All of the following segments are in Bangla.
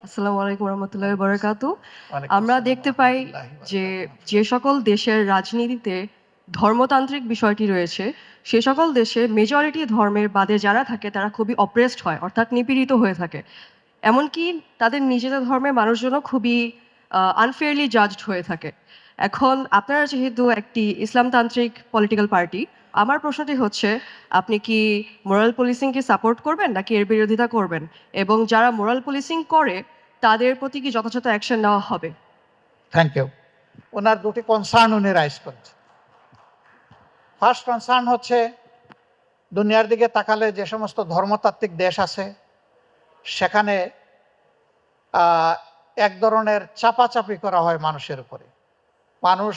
আসসালামু আলাইকুম রহমতুল্লাহি বারাকাতু। ওয়ালাইকুম আমরা আসসালাম দেখতে পাই রহমতুল্লাহি যে, বারাকাতুহু। যে সকল দেশের রাজনীতিতে ধর্মতান্ত্রিক বিষয়টি রয়েছে, সে সকল দেশে মেজরিটি ধর্মের বাদে যারা থাকে তারা খুবই অপ্রেসড হয়, অর্থাৎ নিপীড়িত হয়ে থাকে। এমনকি তাদের নিজেদের ধর্মের মানুষজনও খুবই আনফেয়ারলি জাজড হয়ে থাকে। এখন আপনারা যেহেতু একটি ইসলামতান্ত্রিক পলিটিক্যাল পার্টি, আমার প্রশ্নটি হচ্ছে, আপনি কি মোরাল পুলিশিংকে সাপোর্ট করবেন নাকি এর বিরোধিতা করবেন? এবং যারা মোরাল পুলিশিং করে তাদের প্রতি কি যথাযথ অ্যাকশন নেওয়া হবে? Thank you. ওনার দুটি কনসার্ন উনি রাইজ করেছেন। ফার্স্ট কনসার্ন হচ্ছে, দুনিয়ার দিকে তাকালে যে সমস্ত ধর্মতাত্ত্বিক দেশ আছে সেখানে এক ধরনের চাপাচাপি করা হয় মানুষের উপরে। মানুষ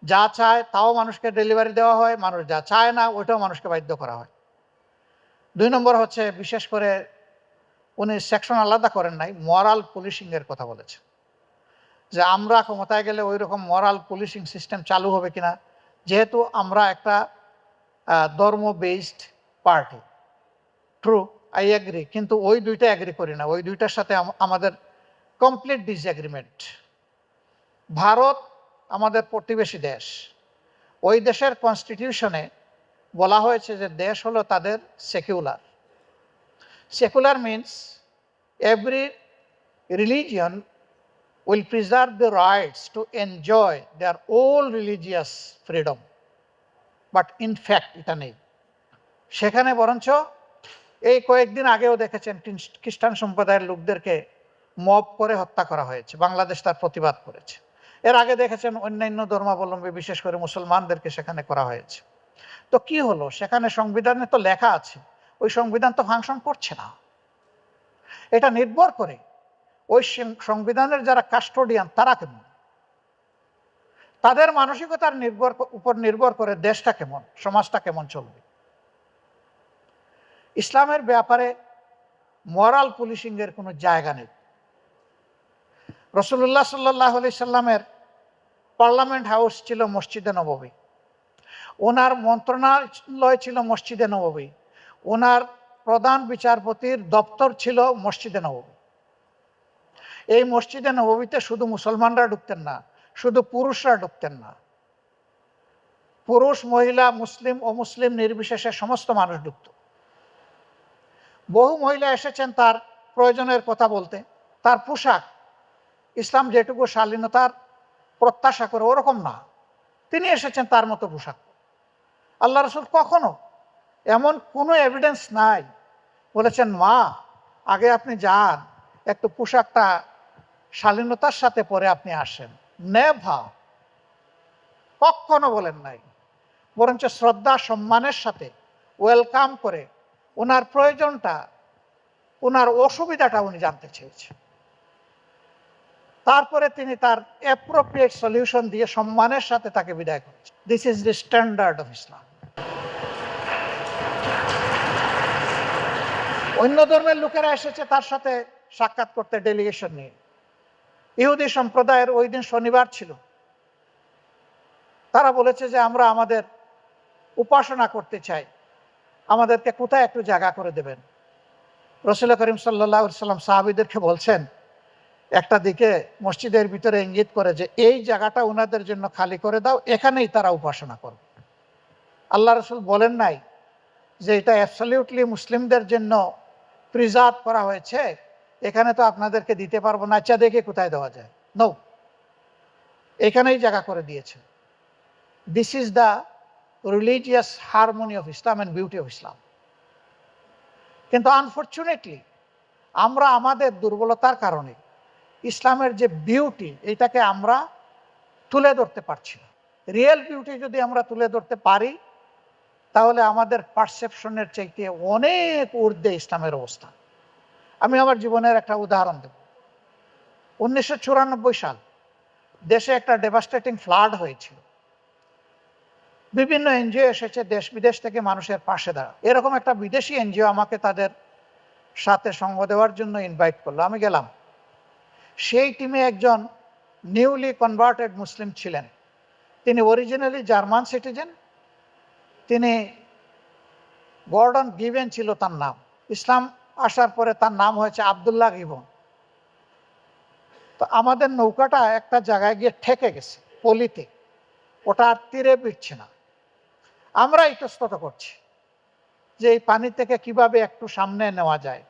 যা চায় তাও মানুষকে ডেলিভারি দেওয়া হয়, মানুষ যা চায় না ওইটাও মানুষকে বাধ্য করা হয়। 2 নম্বর হচ্ছে, বিশেষ করে উনি সেকশন আলাদা করেন নাই, মরাল পুলিশিংয়ের কথা বলেছেন যে আমরা ক্ষমতায় গেলে ওই রকম মরাল পুলিশিং সিস্টেম চালু হবে কিনা, যেহেতু আমরা একটা ধর্ম based party. True, I agree, কিন্তু ওই দুইটা এগ্রি করি না, ওই দুইটার সাথে আমাদের কমপ্লিট ডিসএগ্রিমেন্ট। ভারত আমাদের প্রতিবেশী দেশ, ওই দেশের কনস্টিটিউশনে বলা হয়েছে যে দেশ হলো তাদের secular. Secular means every religion will preserve the rights to enjoy their own religious freedom. But in fact এটা নেই সেখানে। বরঞ্চ এই কয়েকদিন আগেও দেখেছেন খ্রিস্টান সম্প্রদায়ের লোকদেরকে মব করে হত্যা করা হয়েছে, বাংলাদেশ তার প্রতিবাদ করেছে। এর আগে দেখেছেন অন্যান্য ধর্মাবলম্বী বিশেষ করে মুসলমানদেরকে সেখানে করা হয়েছে। তো কি হলো, সেখানে সংবিধানে তো লেখা আছে, ওই সংবিধান তো ফাংশন করছে না। এটা নির্ভর করে ওই সংবিধানের যারা কাস্টোডিয়ান তারা কেমন, তাদের মানসিকতার উপর নির্ভর করে দেশটা কেমন, সমাজটা কেমন চলবে। ইসলামের ব্যাপারে মরাল পুলিশিং এর কোনো জায়গা নেই। রাসূলুল্লাহ সাল্লাল্লাহু আলাইহি সাল্লামের পার্লামেন্ট হাউস ছিল মসজিদে নববী, ওনার মন্ত্রণালয় ছিল মসজিদে নববী, ওনার প্রধান বিচারপতির দপ্তর ছিল মসজিদে নববী। এই মসজিদে নববীতে শুধু মুসলমানরা ঢুকতেন না, শুধু পুরুষরা ঢুকতেন না, পুরুষ মহিলা মুসলিম অমুসলিম নির্বিশেষে সমস্ত মানুষ ঢুকত। বহু মহিলা এসেছেন তার প্রয়োজনের কথা বলতে। তার পোশাক ইসলাম যেটুকু শালীনতার প্রত্যাশা করে ওরকম না, তিনি এসেছেন তার মতো পোশাক। আল্লাহ রাসূল কখনো এমন কোনো এভিডেন্স নাই বলেছেন মা আগে আপনি যান, একটু পোশাকটা শালীনতার সাথে পরে আপনি আসেন। নেভা, কখনো বলেন নাই। বরঞ্চ শ্রদ্ধা সম্মানের সাথে ওয়েলকাম করে ওনার প্রয়োজনটা, ওনার অসুবিধাটা উনি জানতে চেয়েছেন। তারপরে তিনি তার অ্যাপ্রোপ্রিয়েট সলিউশন দিয়ে সম্মানের সাথে তাকে বিদায় করেছেন। This is the standard of Islam. অন্য ধর্মের লোকেরা এসেছে তার সাথে সাক্ষাৎ করতে ডেলিগেশন নিয়ে। ইহুদি সম্প্রদায়ের ওই দিন শনিবার ছিল, তারা বলেছে যে আমরা আমাদের উপাসনা করতে চাই, আমাদেরকে কোথায় একটু জায়গা করে দেবেন। রাসূল করিম সাল্লাল্লাহু আলাইহি সাল্লাম সাহাবীদেরকে বলছেন, একটা দিকে মসজিদের ভিতরে ইঙ্গিত করে যে এই জায়গাটা ওনাদের জন্য খালি করে দাও, এখানেই তারা উপাসনা করবে। আল্লাহ রাসূল বলেন নাই যে এটা অ্যাবসলিউটলি মুসলিমদের জন্য প্রিজার্ভ করা হয়েছে, এখানে তো আপনাদেরকে দিতে পারবো না, আচ্ছা দেখে কোথায় দেওয়া যায়। নো, এখানেই জায়গা করে দিয়েছে। This is the religious harmony of Islam and beauty of Islam. কিন্তু আনফর্চুনেটলি আমরা আমাদের দুর্বলতার কারণে ইসলামের যে বিউটি এটাকে আমরা তুলে ধরতে পারছি না। রিয়েল বিউটি যদি আমরা তুলে ধরতে পারি তাহলে আমাদের পারসেপশনের চাইতে অনেক ঊর্ধ্বে ইসলামের অবস্থা। আমি আমার জীবনের একটা উদাহরণ দেব। 1994 সাল দেশে একটা ডেভাস্টেটিং ফ্লাড হয়েছিল। বিভিন্ন এনজিও এসেছে দেশ বিদেশ থেকে মানুষের পাশে দাঁড়া। এরকম একটা বিদেশি এনজিও আমাকে তাদের সাথে সঙ্গ দেওয়ার জন্য ইনভাইট করলো, আমি গেলাম। সেই টিমে একজন নিউলি কনভার্টেড মুসলিম ছিলেন, তিনি অরিজিনালি জার্মান সিটিজেন, তিনি গর্ডন গিভেন ছিল তার নাম। ইসলাম আসার পরে তার নাম হয়েছে আবদুল্লাহ গিভন। তো আমাদের নৌকাটা একটা জায়গায় গিয়ে ঠেকে গেছে পলিতে, ওটা আর তীরে বিটছে না। আমরা ইতস্তত করছি যে এই পানি থেকে কিভাবে একটু সামনে নেওয়া যায়।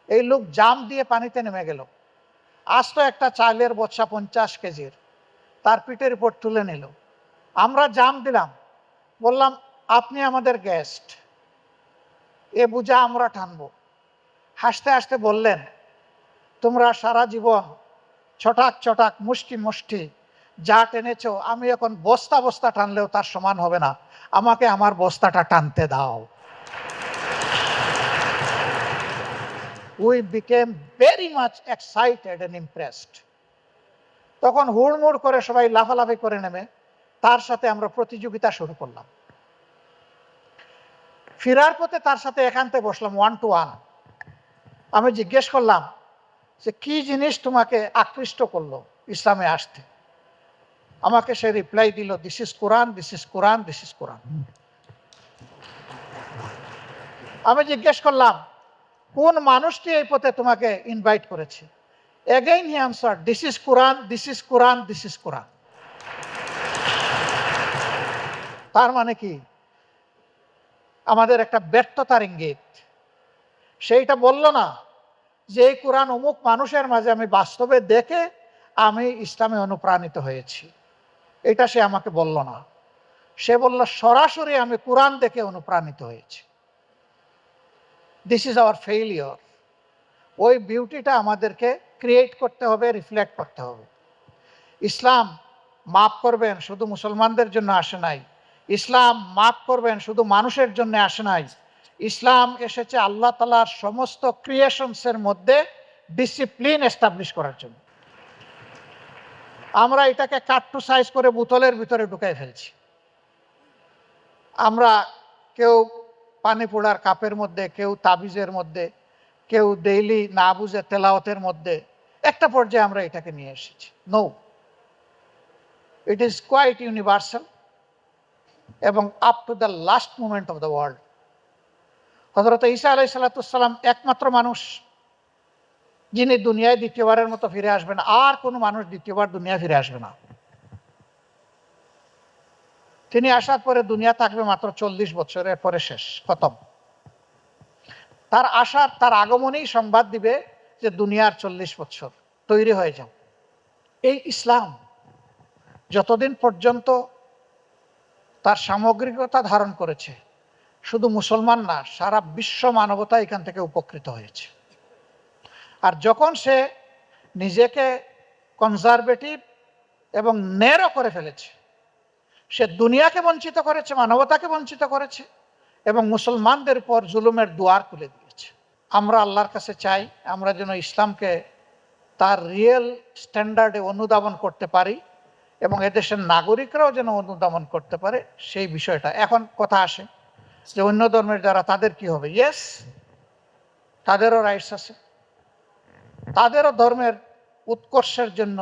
এই লোক জাম দিয়ে পানিতে নেমে গেল, আস্ত একটা চালের বচ্চা 50 কেজির তার পিঠের উপর তুলে নিল। আমরা জাম দিলাম, বললাম আপনি আমাদের গেস্ট, এ বোঝা আমরা টানবো। হাসতে হাসতে বললেন, তোমরা সারা জীবন ছটাক ছটাক মুষ্টি মুষ্টি যা টেনেছো, আমি এখন বস্তা বস্তা টানলেও তার সমান হবে না, আমাকে আমার বস্তাটা টানতে দাও। We became very much excited and impressed. তখন হুড়মুড় করে সবাই লাফালাফি করে নেমে তার সাথে আমরা প্রতিযোগিতা শুরু করলাম। ফেরার পথে তার সাথে একান্তে বসলাম 1 to 1। আমি জিজ্ঞেস করলাম যে কি জিনিস তোমাকে আকৃষ্ট করলো ইসলামে আসতে। আমাকে সে রিপ্লাই দিল, this is Quran, this is Quran, this is কোরআন। আমি জিজ্ঞেস করলাম কোন মানুষটি এই পথে তোমাকে ইনভাইট করেছে? Again he answer, this is Quran, this is Quran, this is কোরআন। তার মানে কি? আমাদের একটা ব্যর্থতার ইঙ্গিত। সেইটা বলল না যে এই কোরআন অমুক মানুষের মাঝে আমি বাস্তবে দেখে আমি ইসলামে অনুপ্রাণিত হয়েছি, এটা সে আমাকে বলল না। সে বলল সরাসরি আমি কোরআন দেখে অনুপ্রাণিত হয়েছি। This is our failure. ওই বিউটিটা আমাদেরকে ক্রিয়েট করতে হবে, রিফ্লেক্ট করতে হবে। ইসলাম মাফ করবেন শুধু মুসলমানদের জন্য আসে নাই, ইসলাম মাফ করবেন শুধু মানুষের জন্য আসে নাই। ইসলাম এসেছে আল্লাহ তাআলার সমস্ত ক্রিয়েশনসের মধ্যে ডিসিপ্লিন এস্টাবলিশ করার জন্য। আমরা এটাকে কাট টু সাইজ করে বোতলের ভিতরে ঢুকাই ফেলছি। আমরা কেউ পানি পোড়ার কাপের মধ্যে, কেউ তাবিজের মধ্যে, কেউ ডেইলি না বুঝে তেলাওয়াতের মধ্যে, একটা পর্যায়ে আমরা এটাকে নিয়ে এসেছি। No, it is quite universal এবং up to the last moment of the world. হযরত ঈসা আলাইহিস সালাম একমাত্র মানুষ যিনি দুনিয়ায় দ্বিতীয়বারের মতো ফিরে আসবেন। আর কোনো মানুষ দ্বিতীয়বার দুনিয়া ফিরে আসবে না। তিনি আসার পরে দুনিয়া থাকবে মাত্র 40 বছরের পরে শেষ, খতম। তার আসার, তার আগমনেই সংবাদ দিবে যে দুনিয়ার 40 বছর তৈরি হয়ে যাও। এই ইসলাম যতদিন পর্যন্ত তার সামগ্রিকতা ধারণ করেছে, শুধু মুসলমান না, সারা বিশ্ব মানবতা এখান থেকে উপকৃত হয়েছে। আর যখন সে নিজেকে কনজারভেটিভ এবং ন্যারো করে ফেলেছে, সে দুনিয়াকে বঞ্চিত করেছে, মানবতাকে বঞ্চিত করেছে এবং মুসলমানদের উপর জুলুমের দুয়ার খুলে দিয়েছে। আমরা আল্লাহর কাছে চাই আমরা যেন ইসলামকে তার রিয়েল স্ট্যান্ডার্ডে অনুধাবন করতে পারি এবং এদেশের নাগরিকরাও যেন অনুধাবন করতে পারে সেই বিষয়টা। এখন কথা আসে যে অন্য ধর্মের যারা, তাদের কি হবে? ইয়েস, তাদেরও রাইটস আছে, তাদেরও ধর্মের উৎকর্ষের জন্য,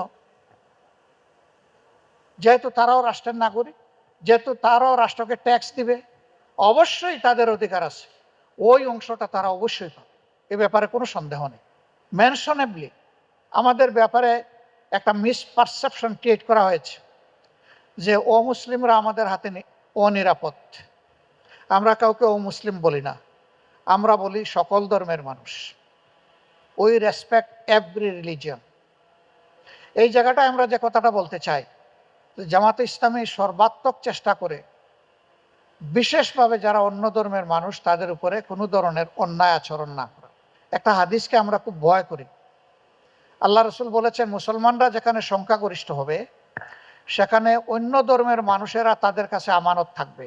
যেহেতু তারাও রাষ্ট্রের নাগরিক, যেহেতু তারাও রাষ্ট্রকে ট্যাক্স দিবে, অবশ্যই তাদের অধিকার আছে, ওই অংশটা তারা অবশ্যই পাবে, এ ব্যাপারে কোনো সন্দেহ নেই। মেনশনেবলি আমাদের ব্যাপারে একটা মিসপারসেপশন ক্রিয়েট করা হয়েছে যে অমুসলিমরা আমাদের হাতে অনিরাপদ। আমরা কাউকে অমুসলিম বলি না, আমরা বলি সকল ধর্মের মানুষ। We respect every religion. এই জায়গাটায় আমরা যে কথাটা বলতে চাই, জামাতে ইসলামী সর্বাত্মক চেষ্টা করে বিশেষভাবে যারা অন্য ধর্মের মানুষ তাদের উপরে কোনো ধরনের অন্যায় আচরণ না করা। একটা হাদিসকে আমরা খুব ভয় করি। আল্লাহ রসুল বলেছেন, মুসলমানরা যেখানে সংখ্যাগরিষ্ঠ হবে সেখানে অন্য ধর্মের মানুষেরা তাদের কাছে আমানত থাকবে।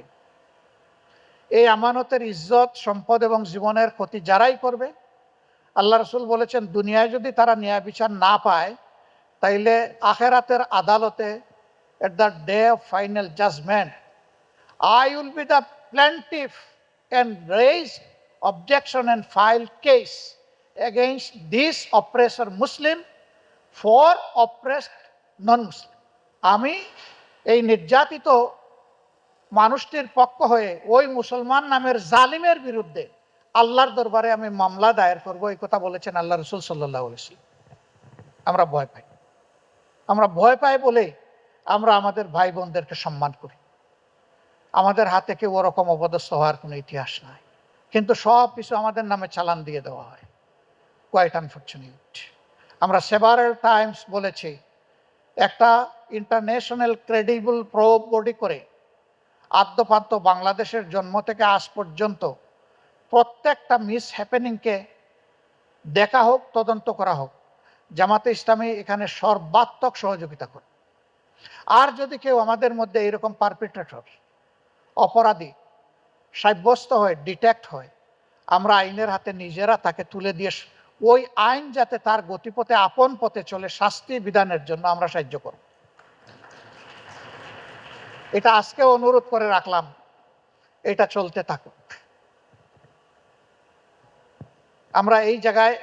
এই আমানতের ইজ্জত, সম্পদ এবং জীবনের ক্ষতি যারাই করবে, আল্লাহ রসুল বলেছেন দুনিয়ায় যদি তারা ন্যায় বিচার না পায়, তাইলে আখেরাতের আদালতে at the day of final judgment, I will be the plaintiff and raise objection and file case against this oppressor Muslim for oppressed non-Muslim. আমি এই নির্যাতিত মানুষটির পক্ষ হয়ে ওই মুসলমান নামের জালিমের বিরুদ্ধে আল্লাহর দরবারে আমি মামলা দায়ের করব, এই কথা বলেছেন আল্লাহ রসুল সাল্লাল্লাহু আলাইহি ওয়াসাল্লাম। আমরা ভয় পাই। আমরা ভয় পাই বলেই আমরা আমাদের ভাই বোনদেরকে সম্মান করি। আমাদের হাতে কেউ ওরকম অপদস্থ হওয়ার কোনো ইতিহাস নাই, কিন্তু সব কিছু আমাদের নামে চালান দিয়ে দেওয়া হয়। Quite unfortunate. আমরা সেভারাল টাইমস বলেছি, একটা ইন্টারন্যাশনাল ক্রেডিবল প্রোব বডি করে আদ্যপান্ত বাংলাদেশের জন্ম থেকে আজ পর্যন্ত প্রত্যেকটা মিস হ্যাপেনিংকে দেখা হোক, তদন্ত করা হোক। জামাতে ইসলামী এখানে সর্বাত্মক সহযোগিতা করে। আর যদি কেউ আমাদের মধ্যে এরকম পারপিট্রেটর, অপরাধী সাব্যস্ত হয়, ডিটেক্ট হয়, আমরা আইনের হাতে নিজেরা তাকে তুলে দিয়ে ওই আইন যাতে তার গতিপথে আপন পথে চলে, শাস্তি বিধানের জন্য আমরা সাহায্য করব। এটা আজকে অনুরোধ করে রাখলাম, এটা চলতে থাকুক। আমরা এই জায়গায়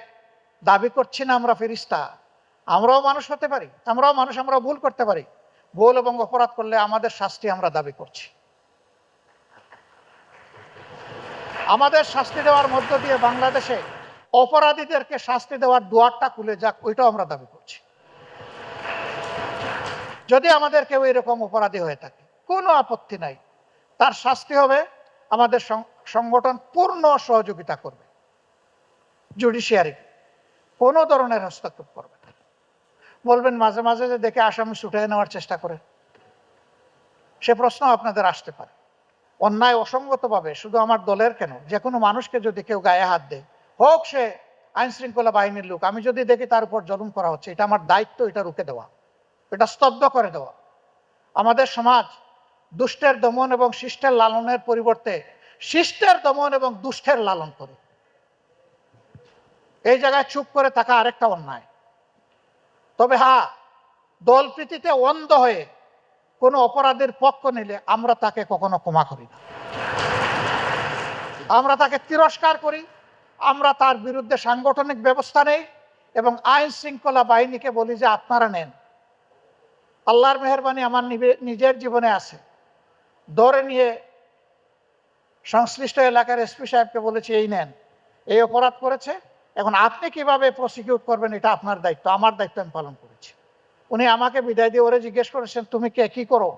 দাবি করছি না আমরা ফেরেশতা, আমরাও মানুষ হতে পারি, আমরাও মানুষ, আমরাও ভুল করতে পারি। ভুল এবং অপরাধ করলে আমাদের শাস্তি আমরা দাবি করছি। আমাদের শাস্তি দেওয়ার মধ্য দিয়ে বাংলাদেশে অপরাধীদেরকে শাস্তি দেওয়ার দুয়ারটা খুলে যাক, ওইটাও আমরা দাবি করছি। যদি আমাদের কেউ এরকম অপরাধী হয়ে থাকে, কোনো আপত্তি নাই, তার শাস্তি হবে, আমাদের সংগঠন পূর্ণ সহযোগিতা করবে। জুডিশিয়ারি কোনো ধরনের হস্তক্ষেপ করবে না। বলবেন মাঝে মাঝে যে দেখে আসামি ছুটে নেওয়ার চেষ্টা করে, সে প্রশ্ন আপনাদের আসতে পারে। অন্যায় অসঙ্গতভাবে শুধু আমার দলের কেন, যে কোনো মানুষকে যদি কেউ গায়ে হাত দেয়, হোক সে আইন শৃঙ্খলা বাহিনীর লোক, আমি যদি দেখি তার উপর জুলুম করা হচ্ছে, এটা আমার দায়িত্ব এটা রুখে দেওয়া, এটা স্তব্ধ করে দেওয়া। আমাদের সমাজ দুষ্টের দমন এবং শিষ্টের লালনের পরিবর্তে শিষ্টের দমন এবং দুষ্টের লালন করে। এই জায়গায় চুপ করে থাকা আরেকটা অন্যায়। তবে হ্যাঁ, দলপ্রীতিতে অন্ধ হয়ে কোনো অপরাধের পক্ষ নিলে আমরা তাকে কখনো ক্ষমা করি না, আমরা তাকে তিরস্কার করি, আমরা তার বিরুদ্ধে সাংগঠনিক ব্যবস্থা নেই এবং আইন শৃঙ্খলা বাহিনীকে বলি যে আপনারা নেন। আল্লাহর মেহেরবানি আমার নিজের জীবনে আছে, ধরে নিয়ে সংশ্লিষ্ট এলাকার এসপি সাহেবকে বলেছি এই নেন, এই অপরাধ করেছে, এখন আপনি কিভাবে প্রসিকিউট করবেন এটা আপনার দায়িত্ব, আমার দায়িত্ব আমি পালন করেছি। উনি আমাকে বিদায় দিয়ে ওরে জিজ্ঞেস করেছেন তুমি কি করো,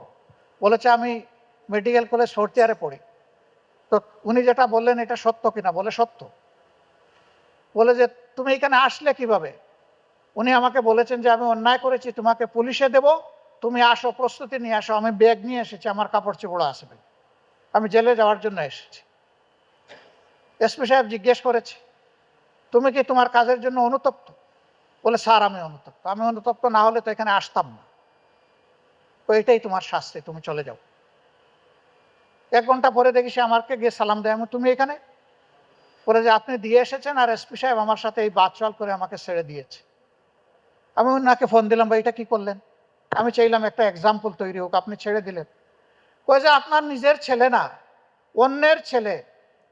বলেছে আমি মেডিকেল কলেজ 4th ইয়ারে পড়ি। তো উনি যেটা বললেন এটা সত্য কিনা, বলে সত্য। বলে যে তুমি এখানে আসলে কিভাবে, উনি আমাকে বলেছেন যে আমি অন্যায় করেছি, তোমাকে পুলিশে দেব, তুমি আসো, প্রস্তুতি নিয়ে আসো। আমি ব্যাগ নিয়ে এসেছি, আমার কাপড় চোপড় আসবে, আমি জেলে যাওয়ার জন্য এসেছি। এসপি সাহেব জিজ্ঞেস করেছে তুমি কি তোমার কাজের জন্য অনুতপ্ত, বলে স্যার আমি অনুতপ্ত, আমি অনুতপ্ত না হলে তো এখানে আসতাম না, তো এটাই তোমার শাস্তি, তুমি চলে যাও। 1 ঘন্টা পরে দেখি সে আমাকে গিয়ে সালাম দেয়, আমি তুমি এখানে, বলে যে আপনি দিয়ে এসেছেন আর এসপি সাহেব আমার সাথে এই বাদচাল করে আমাকে ছেড়ে দিয়েছে। আমি ওনাকে ফোন দিলাম, ভাই এটা কি করলেন, আমি চাইলাম একটা এক্সাম্পল তৈরি হোক, আপনি ছেড়ে দিলেন। কয়ে যে আপনার নিজের ছেলে না, অন্যের ছেলে,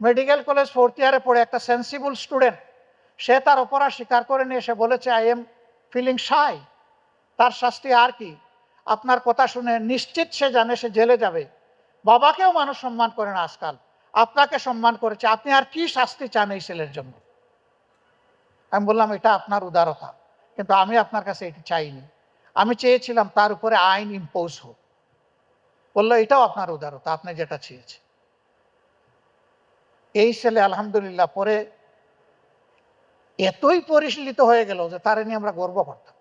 মেডিকেল কলেজ 4th ইয়ারে পড়ে, একটা সেন্সিবল স্টুডেন্ট, সে তার অপরাধ স্বীকার করে নিয়ে এসে বলেছে আই এম ফিলিং শাই, তার শাস্তি আর কি, আপনার কথা শুনে নিশ্চিত সে জানে সে জেলে যাবে। বাবাকেও মানুষ সম্মান করে না আজকাল, আপনাকে সম্মান করেছে, আপনি আর কি শাস্তি চান এই ছেলের জন্য। আমি বললাম এটা আপনার উদারতা, কিন্তু আমি আপনার কাছে এটি চাইনি, আমি চেয়েছিলাম তার উপরে আইন ইম্পোজ হোক। বললো এটাও আপনার উদারতা, আপনি যেটা চেয়েছেন। এই ছেলে আলহামদুলিল্লাহ পরে এতই পরিশীলিত হয়ে গেল যে তারে নিয়ে আমরা গর্ব করতাম।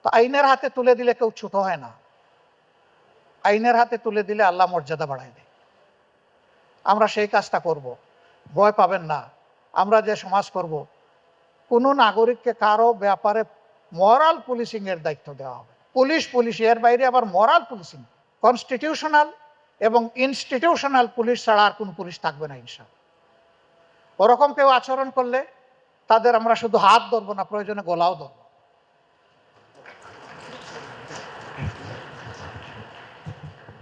তো আইনের হাতে তুলে দিলে কেউ ছোট হয় না, আইনের হাতে তুলে দিলে আল্লাহ মর্যাদা বাড়ায় দেয়। আমরা সেই কাজটা করব, ভয় পাবেন না। আমরা যে সমাজ করব, কোনো নাগরিককে কারো ব্যাপারে মরাল পুলিশিং এর দায়িত্ব দেওয়া হবে। পুলিশ এর বাইরে আবার মরাল পুলিশিং, কনস্টিটিউশনাল এবং ইনস্টিটিউশনাল পুলিশ ছাড়া আর কোন পুলিশ থাকবে না ইনশাআল্লাহ। ওরকম কেউ আচরণ করলে তাদের আমরা শুধু হাত ধরবো না, প্রয়োজনে গলাও ধরবো।